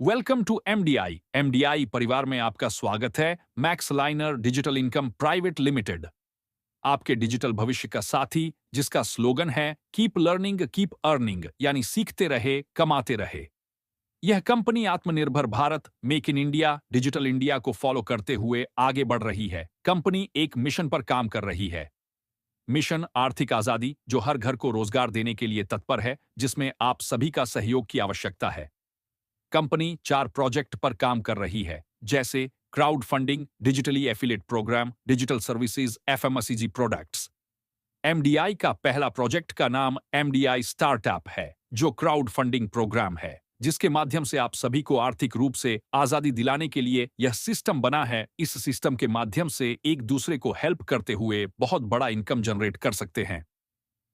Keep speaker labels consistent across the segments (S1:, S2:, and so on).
S1: Welcome to MDI. MDI परिवार में आपका स्वागत है। Max Liner digital income private limited, आपके डिजिटल भविष्य का साथी, जिसका स्लोगन है कीप लर्निंग कीप अर्निंग, यानी सीखते रहे कमाते रहे। यह कंपनी आत्मनिर्भर Bharat, make in India, digital India को फॉलो करते हुए आगे बढ़ रही है। कंपनी एक मिशन पर काम कर रही है। मिशन आर्थिक आजादी, जो हर घर को रोजगार देने के लिए तत्पर है, जिसमें आप सभी का सहयोग की आवश्यकता है। कंपनी 4 प्रोजेक्ट पर काम कर रही है, जैसे crowd funding, digitally affiliate program, digital services, FMCG products. MDI का पहला प्रोजेक्ट का नाम एमडीआई स्टार्टअप है, जो क्राउड फंडिंग प्रोग्राम है, जिसके माध्यम से आप सभी को आर्थिक रूप से आजादी दिलाने के लिए यह सिस्टम बना है। इस सिस्टम के माध्यम से एक दूसरे को हेल्प करते हुए बहुत बड़ा इनकम जनरेट कर सकते हैं।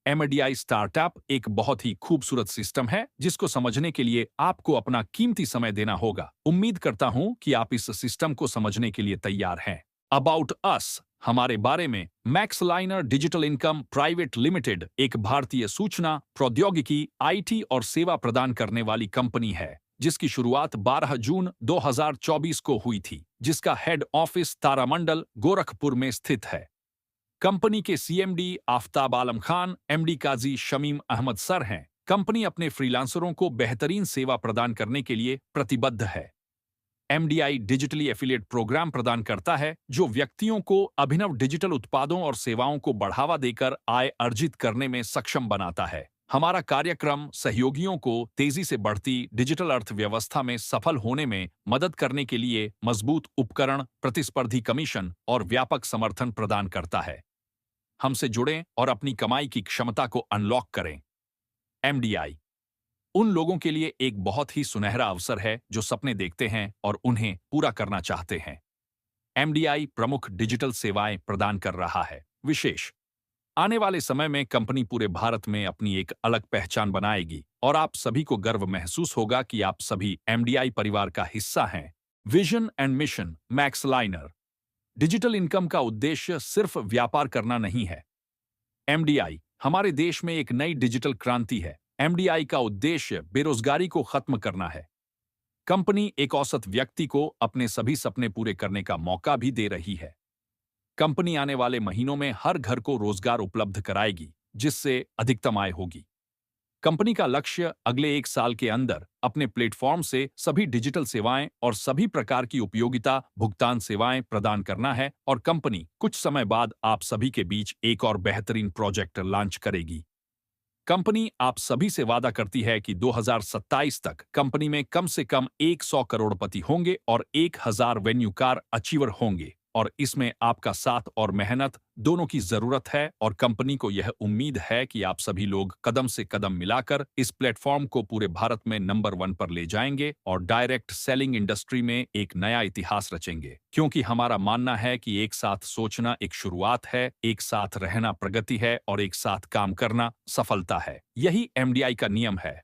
S1: एमडीआई स्टार्टअप एक बहुत ही खूबसूरत सिस्टम है, जिसको समझने के लिए आपको अपना कीमती समय देना होगा। उम्मीद करता हूं कि आप इस सिस्टम को समझने के लिए तैयार हैं। अबाउट अस, हमारे बारे में। Max Liner digital income private limited एक भारतीय सूचना प्रौद्योगिकी, आईटी और सेवा प्रदान करने वाली कंपनी है, जिसकी शुरुआत 12 जून 2024 को हुई थी, जिसका हेड ऑफिस तारामंडल, गोरखपुर में स्थित है। कंपनी के सीएमडी आफताब आलम खान, एमडी काजी शमीम अहमद सर हैं। कंपनी अपने फ्रीलांसरों को बेहतरीन सेवा प्रदान करने के लिए प्रतिबद्ध है। एमडीआई डिजिटली एफिलिएट प्रोग्राम प्रदान करता है, जो व्यक्तियों को अभिनव डिजिटल उत्पादों और सेवाओं को बढ़ावा देकर आय अर्जित करने में सक्षम बनाता है। हमारा कार्यक्रम सहयोगियों को तेजी से बढ़ती डिजिटल अर्थव्यवस्था में सफल होने में मदद करने के लिए मजबूत उपकरण, प्रतिस्पर्धी कमीशन और व्यापक समर्थन प्रदान करता है। हमसे जुड़ें और अपनी कमाई की क्षमता को अनलॉक करें। एमडीआई उन लोगों के लिए एक बहुत ही सुनहरा अवसर है जो सपने देखते हैं और उन्हें पूरा करना चाहते हैं। एमडीआई प्रमुख डिजिटल सेवाएं प्रदान कर रहा है। विशेष आने वाले समय में कंपनी पूरे भारत में अपनी एक अलग पहचान बनाएगी और आप सभी को गर्व महसूस होगा कि आप सभी एमडीआई परिवार का हिस्सा हैं। Vision and mission max Liner digital income का उद्देश्य सिर्फ व्यापार करना नहीं है। एमडीआई हमारे देश में एक नई डिजिटल क्रांति है। एमडीआई का उद्देश्य बेरोजगारी को खत्म करना है। कंपनी एक औसत व्यक्ति को अपने सभी सपने पूरे करने का मौका भी दे रही है। कंपनी आने वाले महीनों में हर घर को रोजगार उपलब्ध कराएगी, जिससे अधिकतम आय होगी। कंपनी का लक्ष्य अगले 1 साल के अंदर अपने प्लेटफॉर्म से सभी डिजिटल सेवाएं और सभी प्रकार की उपयोगिता भुगतान सेवाएं प्रदान करना है, और कंपनी कुछ समय बाद आप सभी के बीच एक और बेहतरीन प्रोजेक्ट लॉन्च करेगी। कंपनी आप सभी से वादा करती है कि 2027 तक कंपनी में कम से कम 100 करोड़पति होंगे और 1000 वेन्यू कार अचीवर होंगे, और इसमें आपका साथ और मेहनत दोनों की जरूरत है। और कंपनी को यह उम्मीद है कि आप सभी लोग कदम से कदम मिलाकर इस प्लेटफॉर्म को पूरे भारत में नंबर 1 पर ले जाएंगे और डायरेक्ट सेलिंग इंडस्ट्री में एक नया इतिहास रचेंगे। क्योंकि हमारा मानना है कि एक साथ सोचना एक शुरुआत है, एक साथ रहना प्रगति है और एक साथ काम करना सफलता है। यही एमडीआई का नियम है।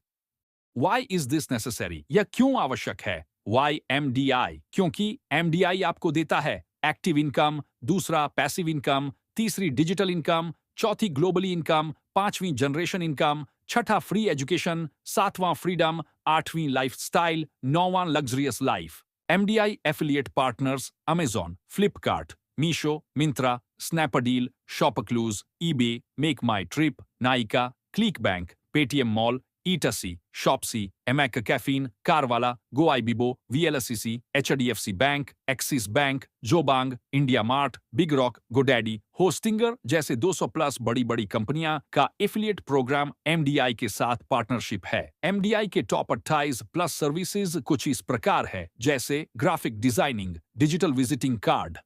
S1: Why is this necessary? यह क्यों आवश्यक है? Why MDI? क्योंकि MDI आपको देता है एक्टिव इनकम, दूसरा पैसिव इनकम, तीसरी डिजिटल इनकम, चौथी ग्लोबली इनकम, पांचवी जनरेशन इनकम, छठा फ्री एजुकेशन, सातवां फ्रीडम, आठवीं लाइफस्टाइल, नौवां luxurious life. MDI affiliate partners Amazon, Flipkart, Meesho, Myntra, Snapdeal, ShopClues, eBay, MakeMyTrip, Nykaa, ClickBank, Paytm Mall, Etsy, Shopsy, mCaffeine, CarWale, Goibibo, VLCC, HDFC Bank, Axis Bank, Jabong, IndiaMART, BigRock, GoDaddy, Hostinger जैसे 200 plus बड़ी बड़ी कंपनियां का affiliate programme MDI के साथ partnership है। MDI के top 28 plus services कुछ इस प्रकार है, जैसे graphic designing, digital visiting card,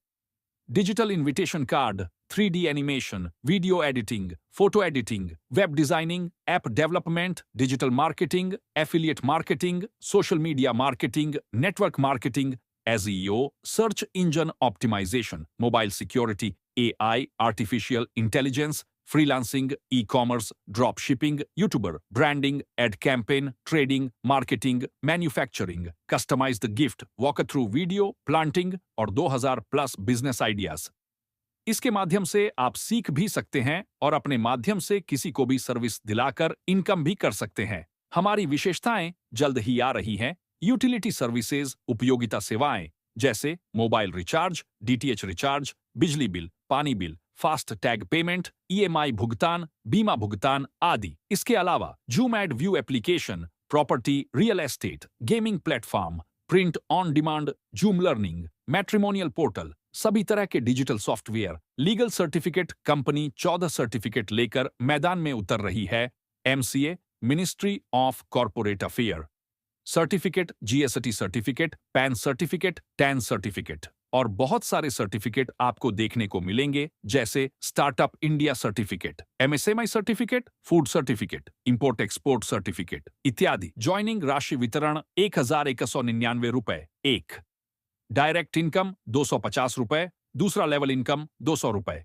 S1: digital invitation card, 3D animation, video editing, photo editing, web designing, app development, digital marketing, affiliate marketing, social media marketing, network marketing, SEO, search engine optimization, mobile security, AI, artificial intelligence, freelancing, e commerce, drop shipping, YouTuber, branding, ad campaign, trading, marketing, manufacturing, customized gift, walk through video, planting और 2000 plus business ideas. इसके माध्यम से आप सीख भी सकते हैं और अपने माध्यम से किसी को भी सर्विस दिलाकर इनकम भी कर सकते हैं। हमारी विशेषताएं जल्द ही आ रही हैं। यूटिलिटी सर्विसेज उपयोगिता सेवाएं जैसे मोबाइल रिचार्ज, डीटीएच रिचार्ज, बिजली बिल, पानी bill, fast tag payment, EMI भुगतान, बीमा भुगतान आदि। इसके अलावा zoom add view application, property, real estate, gaming platform, print on demand, zoom learning, matrimonial portal, सभी तरह के digital software, legal certificate. Company 14 certificate लेकर मैदान में उतर रही है। MCA, ministry of corporate affair certificate, GST certificate, pan certificate, tan certificate और बहुत सारे सर्टिफिकेट आपको देखने को मिलेंगे, जैसे startup India certificate, MSME certificate, food certificate, import export certificate इत्यादि। ज्वाइनिंग राशि वितरण 1199 रुपए एक। डायरेक्ट इनकम 250 रुपए, दूसरा लेवल इनकम 200 रुपए,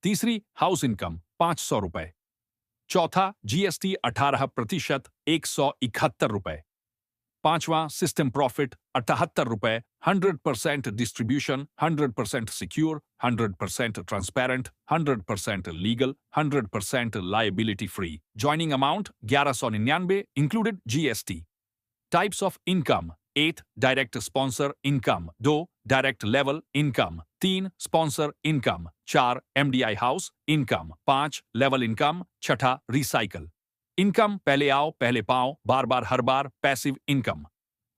S1: तीसरी हाउस इनकम 500 रुपए, चौथा जीएसटी 18% 171 रुपए, पांचवां सिस्टम प्रॉफिट 78 रुपए, 100% distribution, 100% secure, 100% transparent, 100% legal, 100% liability free. Joining amount 1199 included GST. Types of income 8 direct sponsor income, 2 direct level income, 3 sponsor income, 4 MDI house income, 5 level income, छठा recycle income, पहले आओ पहले पाओ, बार बार हर बार, passive income.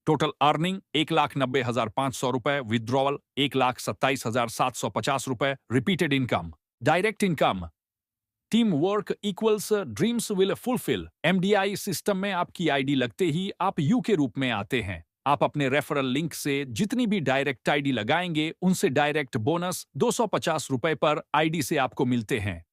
S1: Total earning 1,90,500 रुपए, withdrawal 1,27,750 रुपए, repeated income. Direct income, team work equals dreams will fulfil. MDI system में आपकी ID लगते ही आप यू के रूप में आते हैं। आप अपने रेफरल लिंक से जितनी भी डायरेक्ट आईडी लगाएंगे, उनसे डायरेक्ट बोनस 250 रुपए पर आईडी से आपको मिलते हैं।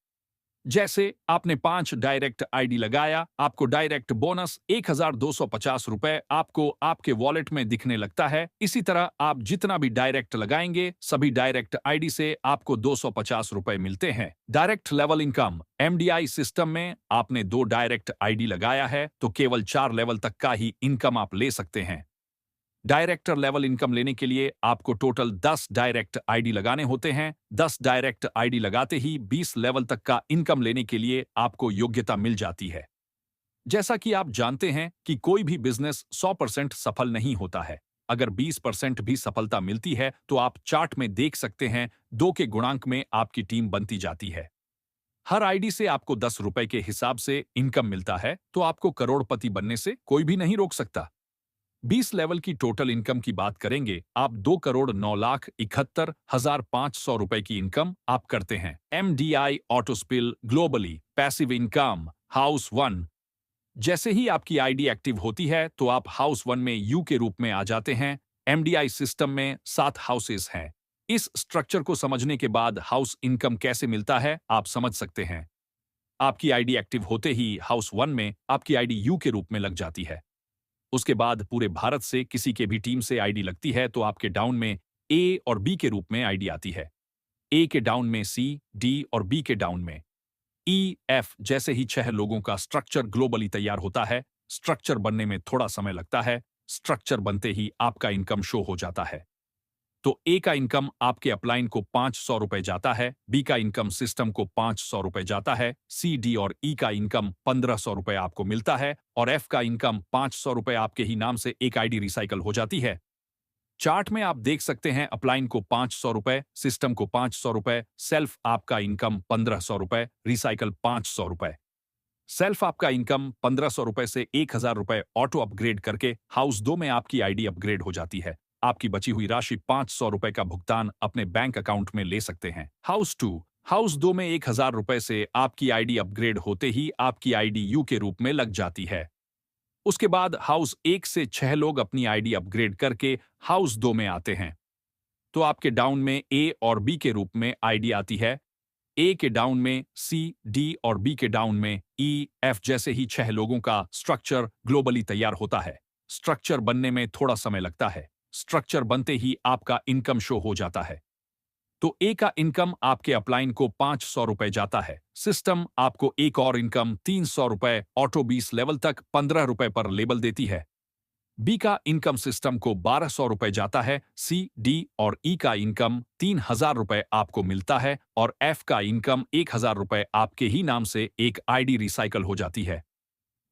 S1: जैसे आपने 5 डायरेक्ट आईडी लगाया, आपको डायरेक्ट बोनस 1,250 रुपए आपको आपके वॉलेट में दिखने लगता है। इसी तरह आप जितना भी डायरेक्ट लगाएंगे, सभी डायरेक्ट आईडी से आपको 250 रुपए मिलते हैं। Direct level income, MDI system में आपने 2 डायरेक्ट आईडी लगाया है तो केवल 4 लेवल तक का ही इनकम आप ले सकते हैं। डायरेक्टर लेवल इनकम लेने के लिए आपको टोटल 10 डायरेक्ट आईडी लगाने होते हैं। 10 डायरेक्ट आईडी लगाते ही 20 लेवल तक का इनकम लेने के लिए आपको योग्यता मिल जाती है। जैसा कि आप जानते हैं कि कोई भी बिजनेस 100% सफल नहीं होता है। अगर 20% भी सफलता मिलती है तो आप चार्ट में देख सकते हैं 2 के गुणांक में आपकी टीम बनती जाती है। हर आईडी से आपको 10 रुपए के हिसाब से इनकम मिलता है तो आपको करोड़पति बनने से कोई भी नहीं रोक सकता। 20 लेवल की टोटल इनकम की बात करेंगे, आप 2,09,71,500 रुपए की इनकम आप करते हैं। MDI autopilot globally passive income house 1। जैसे ही आपकी आईडी एक्टिव होती है तो आप हाउस 1 में यू के रूप में आ जाते हैं। एमडीआई सिस्टम में 7 हाउसेस हैं। इस स्ट्रक्चर को समझने के बाद हाउस इनकम कैसे मिलता है आप समझ सकते हैं। आपकी आईडी एक्टिव होते ही हाउस 1 में आपकी आईडी यू के रूप में लग जाती है। उसके बाद पूरे भारत से किसी के भी टीम से आईडी लगती है तो आपके डाउन में ए और बी के रूप में आईडी आती है। ए के डाउन में सी, डी और बी के डाउन में ई, एफ। जैसे ही 6 लोगों का स्ट्रक्चर ग्लोबली तैयार होता है, स्ट्रक्चर बनने में थोड़ा समय लगता है। स्ट्रक्चर बनते ही आपका इनकम शो हो जाता है। तो ए का इनकम आपके अपलाइन को 500 रुपए जाता है, बी का इनकम सिस्टम को 500 रुपए जाता है, सी, डी और ई का इनकम 1500 रुपए आपको मिलता है और एफ का इनकम 500 रुपए आपके ही नाम से एक आईडी रिसाइकल हो जाती है। चार्ट में आप देख सकते हैं अपलाइन को 500 रुपए, सिस्टम को 500 रुपए, सेल्फ आपका इनकम 1500 रुपए, रिसाइकल 500 रुपए। सेल्फ आपका इनकम 1500 रुपए से 1000 रुपए ऑटो अपग्रेड करके हाउस 2 में आपकी आईडी अपग्रेड हो जाती है। आपकी बची हुई राशि 500 रुपए का भुगतान अपने बैंक अकाउंट में ले सकते हैं। हाउस 2 में 1000 रुपए से आपकी आईडी अपग्रेड होते ही आपकी आईडी यू के रूप में लग जाती है। उसके बाद हाउस 1 से 6 लोग अपनी आईडी अपग्रेड करके हाउस 2 में आते हैं तो आपके डाउन में ए और बी के रूप में आईडी आती है। ए के डाउन में सी, डी और बी के डाउन में ई, एफ। जैसे ही 6 लोगों का स्ट्रक्चर ग्लोबली तैयार होता है, स्ट्रक्चर बनने में थोड़ा समय लगता है। स्ट्रक्चर बनते ही आपका इनकम शो हो जाता है। तो ए का इनकम आपके अपलाइन को 500 रुपए जाता है। सिस्टम आपको एक और इनकम 300 रुपए ऑटो 20 लेवल तक 15 रुपए पर लेबल देती है। बी का इनकम सिस्टम को 1200 रुपए जाता है। सी, डी और ई का इनकम 3000 रुपए आपको मिलता है और एफ का इनकम 1000 रुपए आपके ही नाम से एक आईडी रिसाइकल हो जाती है।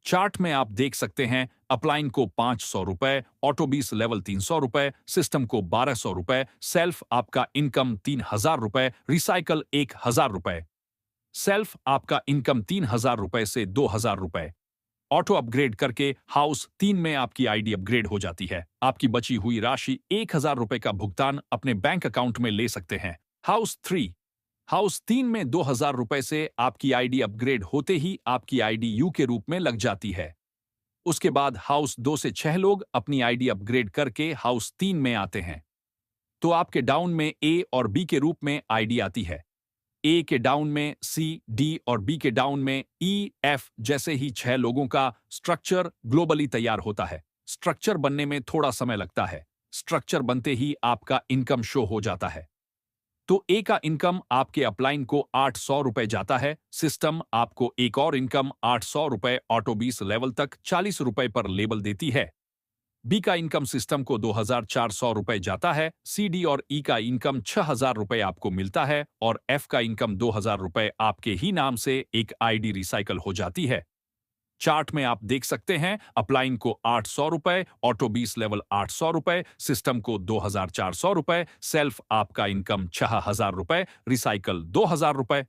S1: चार्ट में आप देख सकते हैं अपलाइन को 500 रुपए, ऑटो 20 लेवल 300 रुपए, सिस्टम को 1200 रुपए, सेल्फ आपका इनकम 3000 रुपए, रिसाइकल 1000 रुपए। सेल्फ आपका इनकम 3000 रुपए से 2000 रुपए। ऑटो अपग्रेड करके हाउस 3 में आपकी आईडी अपग्रेड हो जाती है। आपकी बची हुई राशि 1000 रुपए का भुगतान अपने बैंक अकाउंट में ले सकते हैं। हाउस 3 में 2000 रुपए से आपकी आईडी अपग्रेड होते ही आपकी आईडी यू के रूप में लग जाती है। उसके बाद हाउस 2 से 6 लोग अपनी आईडी अपग्रेड करके हाउस 3 में आते हैं। तो आपके डाउन में ए और बी के रूप में आईडी आती है। ए के डाउन में सी, डी और बी के डाउन में ई, एफ जैसे ही 6 लोगों का स्ट्रक्चर ग्लोबली तैयार होता है। स्ट्रक्चर बनने में थोड़ा समय लगता है। स्ट्रक्चर बनते ही आपका इनकम शो हो जाता है। तो ए का इनकम आपके अपलाइन को 800 रुपए जाता है। सिस्टम आपको एक और इनकम 800 रुपए ऑटो 20 लेवल तक 40 रुपए पर लेबल देती है। बी का इनकम सिस्टम को 2400 रुपए जाता है। सी, डी और ई का इनकम 6000 रुपए आपको मिलता है और एफ का इनकम 2000 रुपए आपके ही नाम से एक आईडी रिसाइकल हो जाती है। चार्ट में आप देख सकते हैं अपलाइन को 800 रुपए, ऑटो 20 लेवल 800 रुपए, सिस्टम को 2400 रुपए, सेल्फ आपका इनकम 6000 रुपए, रिसाइकल 2000 रुपए।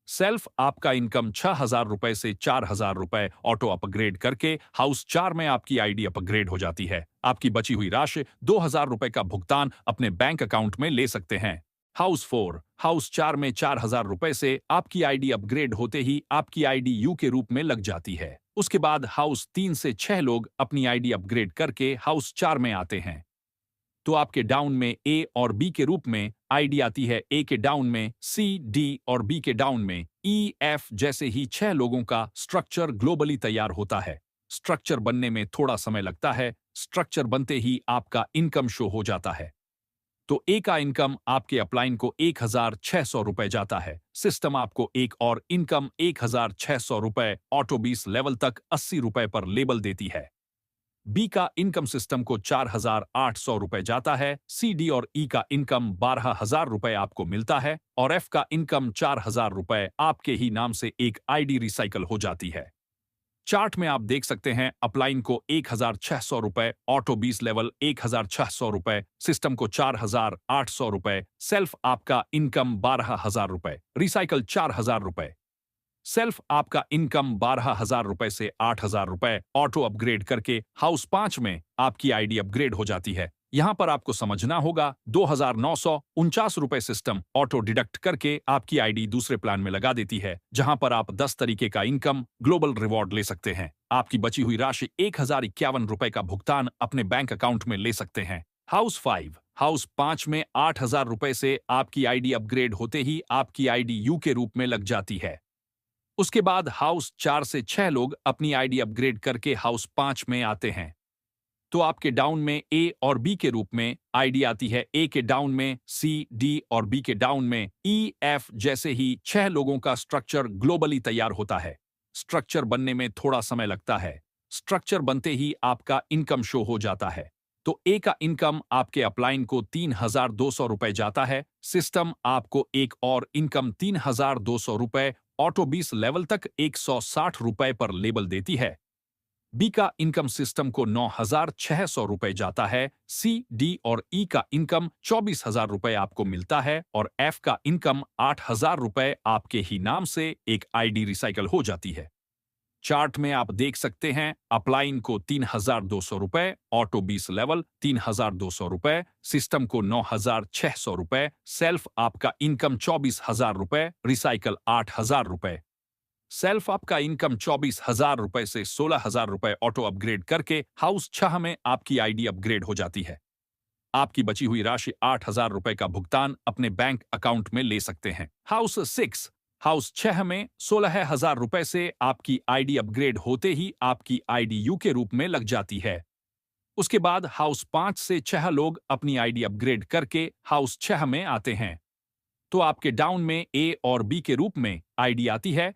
S1: सेल्फ आपका इनकम 6000 रुपए से 4000 रुपए ऑटो अपग्रेड करके हाउस 4 में आपकी आईडी अपग्रेड हो जाती है। आपकी बची हुई राशि 2000 रुपए का भुगतान अपने बैंक अकाउंट में ले सकते हैं। हाउस 4 में 4000 रुपए से आपकी आईडी अपग्रेड होते ही आपकी आईडी यू के रूप में लग जाती है। उसके बाद हाउस 3 से 6 लोग अपनी आईडी अपग्रेड करके हाउस 4 में आते हैं। तो आपके डाउन में ए और बी के रूप में आईडी आती है। ए के डाउन में सी, डी और बी के डाउन में ई, एफ जैसे ही 6 लोगों का स्ट्रक्चर ग्लोबली तैयार होता है। स्ट्रक्चर बनने में थोड़ा समय लगता है। स्ट्रक्चर बनते ही आपका इनकम शो हो जाता है। तो ए का इनकम आपके अपलाइन को 1600 रुपए जाता है। सिस्टम आपको एक और इनकम 1600 रुपए ऑटो 20 लेवल तक 80 रुपए पर लेबल देती है। बी का इनकम सिस्टम को 4800 रुपए जाता है। सी, डी और ई का इनकम 12000 रुपए आपको मिलता है और एफ का इनकम 4000 रुपए आपके ही नाम से एक आईडी रिसाइकल हो जाती है। चार्ट में आप देख सकते हैं अपलाइन को 1600 रुपए, ऑटो 20 लेवल 1600 रुपए, सिस्टम को 4800 रुपए, सेल्फ आपका इनकम 12000 रुपए, रिसाइकल 4000 रुपए। सेल्फ आपका इनकम 12000 रुपए से 8000 रुपए ऑटो अपग्रेड करके हाउस 5 में आपकी आईडी अपग्रेड हो जाती है। यहां पर आपको समझना होगा 2949 रुपए सिस्टम ऑटो डिडक्ट करके आपकी आईडी दूसरे प्लान में लगा देती है, जहां पर आप 10 तरीके का इनकम ग्लोबल रिवॉर्ड ले सकते हैं। आपकी बची हुई राशि 1051 रुपए का भुगतान अपने बैंक अकाउंट में ले सकते हैं। हाउस 5 में 8000 रुपए से आपकी आईडी अपग्रेड होते ही आपकी आईडी यू के रूप में लग जाती है। उसके बाद हाउस 4 से 6 लोग अपनी आईडी अपग्रेड करके हाउस 5 में आते हैं। तो आपके डाउन में ए और बी के रूप में आईडी आती है। ए के डाउन में सी, डी और बी के डाउन में ई, एफ जैसे ही 6 लोगों का स्ट्रक्चर ग्लोबली तैयार होता है। स्ट्रक्चर बनने में थोड़ा समय लगता है। स्ट्रक्चर बनते ही आपका इनकम शो हो जाता है। तो ए का इनकम आपके अपलाइन को 3200 रुपए जाता है। सिस्टम आपको एक और इनकम 3200 रुपए ऑटो 20 लेवल तक 160 रुपए पर लेबल देती है। बी का इनकम सिस्टम को 9600 रुपए जाता है। सी, डी और ई का इनकम 24000 रुपए आपको मिलता है और एफ का इनकम 8000 रुपए आपके ही नाम से एक आईडी रिसाइकल हो जाती है। चार्ट में आप देख सकते हैं अपलाइन को 3200 रुपए, ऑटो 20 लेवल 3200 रुपए, सिस्टम को 9600 रुपए, सेल्फ आपका इनकम 24000 रुपए, रिसाइकल 8000 रुपए। सेल्फ आपका इनकम 24000 रुपए से 16000 रुपए ऑटो अपग्रेड करके हाउस 6 में आपकी आईडी अपग्रेड हो जाती है। आपकी बची हुई राशि 8000 रुपए का भुगतान अपने बैंक अकाउंट में ले सकते हैं। हाउस 6 में 16000 रुपए से आपकी आईडी अपग्रेड होते ही आपकी आईडी यू के रूप में लग जाती है। उसके बाद हाउस 5 से 6 लोग अपनी आईडी अपग्रेड करके हाउस 6 में आते हैं। तो आपके डाउन में ए और बी के रूप में आईडी आती है।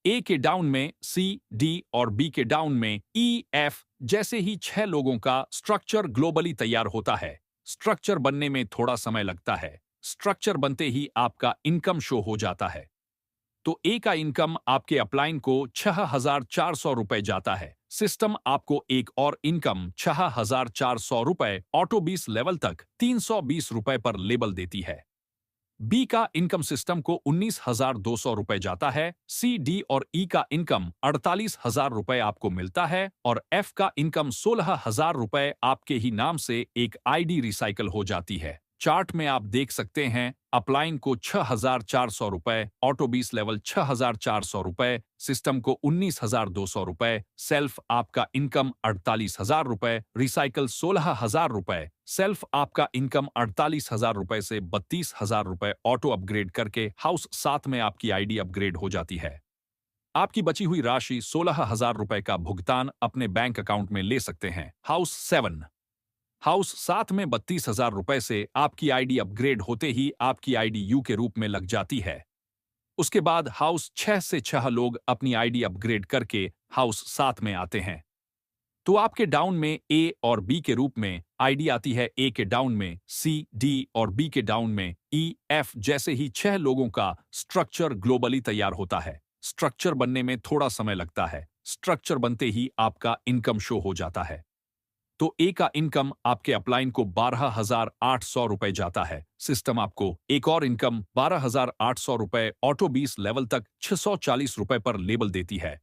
S1: ए के डाउन में सी, डी और बी के डाउन में ई, एफ जैसे ही 6 लोगों का स्ट्रक्चर ग्लोबली तैयार होता है। स्ट्रक्चर बनने में थोड़ा समय लगता है। स्ट्रक्चर बनते ही आपका इनकम शो हो जाता है। तो ए का इनकम आपके अपलाइन को 6,400 रुपए जाता है। सिस्टम आपको एक और इनकम 6,400 रुपए ऑटो 20 लेवल तक 320 रुपए पर लेबल देती है। बी का इनकम सिस्टम को 19,200 रुपए जाता है। सी, डी और ई का इनकम 48,000 रुपए आपको मिलता है और एफ का इनकम 16,000 रुपए आपके ही नाम से एक आईडी रिसाइकल हो जाती है। चार्ट में आप देख सकते हैं अपलाइन को 6,400 रुपए, ऑटो 20 लेवल 6,400 रुपए, सिस्टम को 19,200 रुपए, सेल्फ आपका इनकम 48,000 रुपए, रिसाइकल 16,000 रुपए, सेल्फ आपका इनकम 48,000 रुपए से 32,000 रुपए ऑटो अपग्रेड करके हाउस 7 में आपकी आईडी अपग्रेड हो जाती है। आपकी बची हुई राशि 16,000 रुपए का भुगतान अपने बैंक अकाउंट में ले सकते हैं। हाउस 7 में 32,000 रुपए से आपकी आईडी अपग्रेड होते ही आपकी आईडी यू के रूप में लग जाती है। उसके बाद हाउस 6 से 6 लोग अपनी आईडी अपग्रेड करके हाउस 7 में आते हैं। तो आपके डाउन में ए और बी के रूप में आईडी आती है। ए के डाउन में सी, डी और बी के डाउन में ई, एफ जैसे ही 6 लोगों का स्ट्रक्चर ग्लोबली तैयार होता है। स्ट्रक्चर बनने में थोड़ा समय लगता है। स्ट्रक्चर बनते ही आपका इनकम शो हो जाता है। तो ए का इनकम आपके अपलाइन को 12,800 रुपए जाता है। सिस्टम आपको एक और इनकम 12,800 रुपए ऑटो 20 लेवल तक 640 रुपए पर लेबल देती है।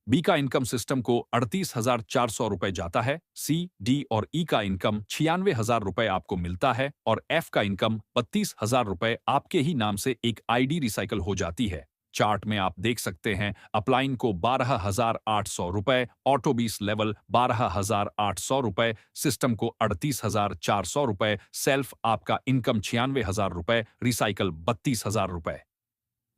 S1: बी का इनकम सिस्टम को 38,400 रुपए जाता है। सी, डी और ई का इनकम 96,000 रुपए आपको मिलता है और एफ का इनकम 32,000 रुपए आपके ही नाम से एक आईडी रिसाइकल हो जाती है। चार्ट में आप देख सकते हैं अपलाइन को 12,800 रुपए, ऑटो 20 लेवल 12,800 रुपए, सिस्टम को 38,400 रुपए, सेल्फ आपका इनकम 96,000 रुपए, रिसाइकल 32,000 रुपए।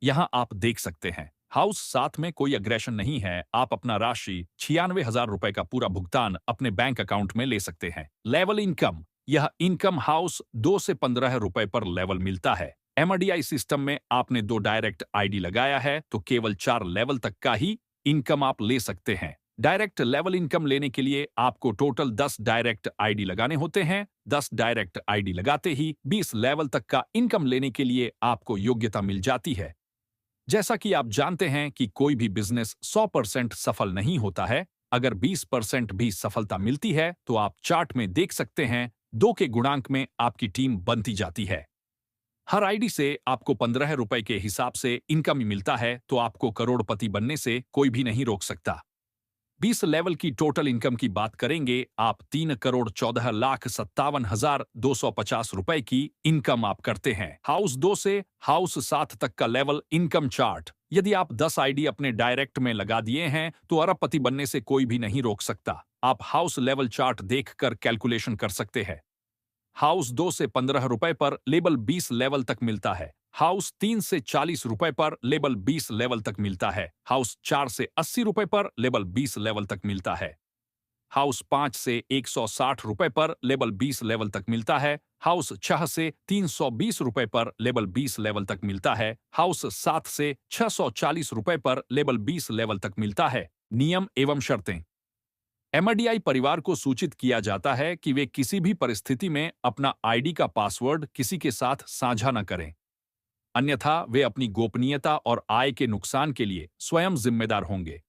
S1: यहां आप देख सकते हैं हाउस 7 में कोई अग्रेशन नहीं है। आप अपना राशि 96,000 रुपए का पूरा भुगतान अपने बैंक अकाउंट में ले सकते हैं। लेवल इनकम, यह इनकम हाउस 2 से 15 रुपए पर लेवल मिलता है। एमआरडीआई सिस्टम में आपने 2 डायरेक्ट आईडी लगाया है तो केवल 4 लेवल तक का ही इनकम आप ले सकते हैं। डायरेक्ट लेवल इनकम लेने के लिए आपको टोटल 10 डायरेक्ट आईडी लगाने होते हैं। 10 डायरेक्ट आईडी लगाते ही 20 लेवल तक का इनकम लेने के लिए आपको योग्यता मिल जाती है। जैसा कि आप जानते हैं कि कोई भी बिजनेस 100% सफल नहीं होता है। अगर 20% भी सफलता मिलती है तो आप चार्ट में देख सकते हैं 2 के गुणांक में आपकी टीम बनती जाती है। हर आईडी से आपको 15 रुपए के हिसाब से इनकम मिलता है तो आपको करोड़पति बनने से कोई भी नहीं रोक सकता। 20 लेवल की टोटल इनकम की बात करेंगे, आप 3,14,57,250 रुपए की इनकम आप करते हैं। हाउस 2 से हाउस 7 तक का लेवल इनकम चार्ट, यदि आप 10 आईडी अपने डायरेक्ट में लगा दिए हैं तो अरबपति बनने से कोई भी नहीं रोक सकता। आप हाउस लेवल चार्ट देखकर कैलकुलेशन कर सकते हैं। हाउस 2 से 15 रुपए पर लेबल 20 लेवल तक मिलता है। हाउस 3 से 40 रुपए पर लेबल 20 लेवल तक मिलता है। हाउस 4 से 80 रुपए पर लेबल 20 लेवल तक मिलता है। हाउस 5 से 160 रुपए पर लेबल 20 लेवल तक मिलता है। हाउस 6 से 320 रुपए पर लेबल 20 लेवल तक मिलता है। हाउस 7 से 640 रुपए पर लेबल 20 लेवल तक मिलता है। नियम एवं शर्तें। एमआरडीआई परिवार को सूचित किया जाता है कि वे किसी भी परिस्थिति में अपना आईडी का पासवर्ड किसी के साथ साझा न करें, अन्यथा वे अपनी गोपनीयता और आय के नुकसान के लिए स्वयं जिम्मेदार होंगे।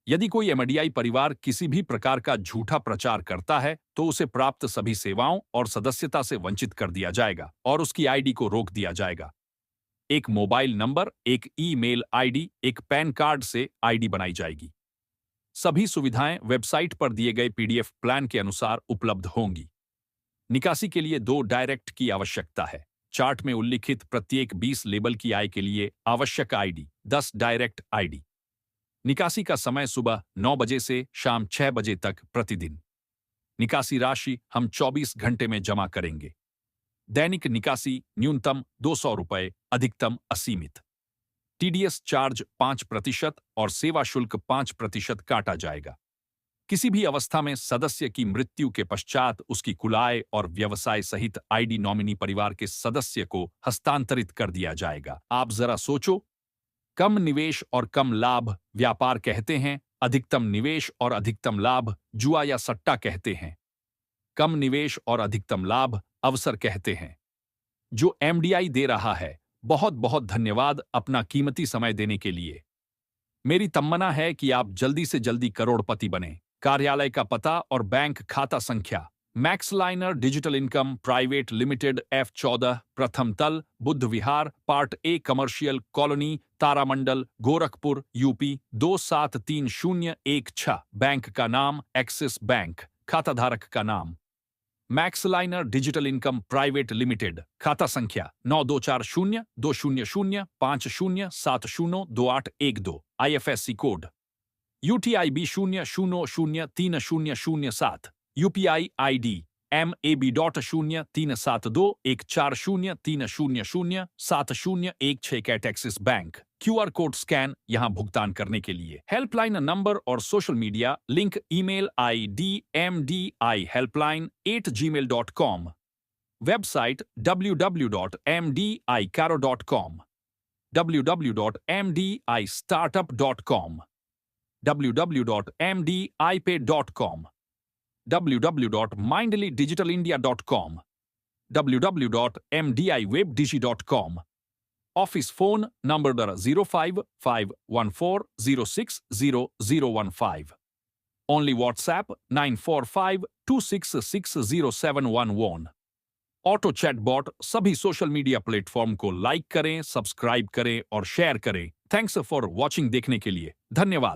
S1: यदि कोई एमआरडीआई परिवार किसी भी प्रकार का झूठा प्रचार करता है तो उसे प्राप्त सभी सेवाओं और सदस्यता से वंचित कर दिया जाएगा और उसकी आईडी को रोक दिया जाएगा। एक मोबाइल नंबर, एक ईमेल आईडी, एक पैन कार्ड से आईडी बनाई जाएगी। सभी सुविधाएं वेबसाइट पर दिए गए पीडीएफ प्लान के अनुसार उपलब्ध होंगी। निकासी के लिए 2 डायरेक्ट की आवश्यकता है। चार्ट में उल्लिखित प्रत्येक 20 लेबल की आय के लिए आवश्यक आईडी 10 डायरेक्ट आईडी। निकासी का समय सुबह 9 बजे से शाम 6 बजे तक प्रतिदिन। निकासी राशि हम 24 घंटे में जमा करेंगे। दैनिक निकासी न्यूनतम 200 रुपए, अधिकतम असीमित। टीडीएस चार्ज 5% और सेवा शुल्क 5% काटा जाएगा। किसी भी अवस्था में सदस्य की मृत्यु के पश्चात उसकी कुल आय और व्यवसाय सहित आईडी नॉमिनी परिवार के सदस्य को हस्तांतरित कर दिया जाएगा। आप जरा सोचो, कम निवेश और कम लाभ व्यापार कहते हैं, अधिकतम निवेश और अधिकतम लाभ जुआ या सट्टा कहते हैं। कम निवेश और अधिकतम लाभ अवसर कहते हैं। जो एमडीआई दे रहा है बहुत बहुत धन्यवाद अपना कीमती समय देने के लिए। मेरी तमन्ना है कि आप जल्दी से जल्दी करोड़पति बने। कार्यालय का पता और बैंक खाता संख्या: max Liner digital income private limited, F14, प्रथम तल, बुद्ध विहार, पार्ट ए, कमर्शियल कॉलोनी, तारामंडल, गोरखपुर, यूपी 273016। बैंक का नाम एक्सिस बैंक। खाताधारक का नाम Max Liner digital income private limited. खाता संख्या 9240200507022812। IFSC code UTIB 00030007। UPI ID MAB.03721403007016। कैट Axis bank. QR code scan यहां भुगतान करने के लिए। हेल्पलाइन नंबर और social media link: email ID mdihelpline@gmail.com। Website www.mdicaro.com, www.mdistartup.com, www.mdipay.com, www.mindlydigitalindia.com, www.mdiwebdigi.com। Office phone number 055140600015। Only WhatsApp 9452660711। Auto chatbot. सभी social media platform को like करें, सब्सक्राइब करें और शेयर करें। Thanks for watching. देखने के लिए धन्यवाद।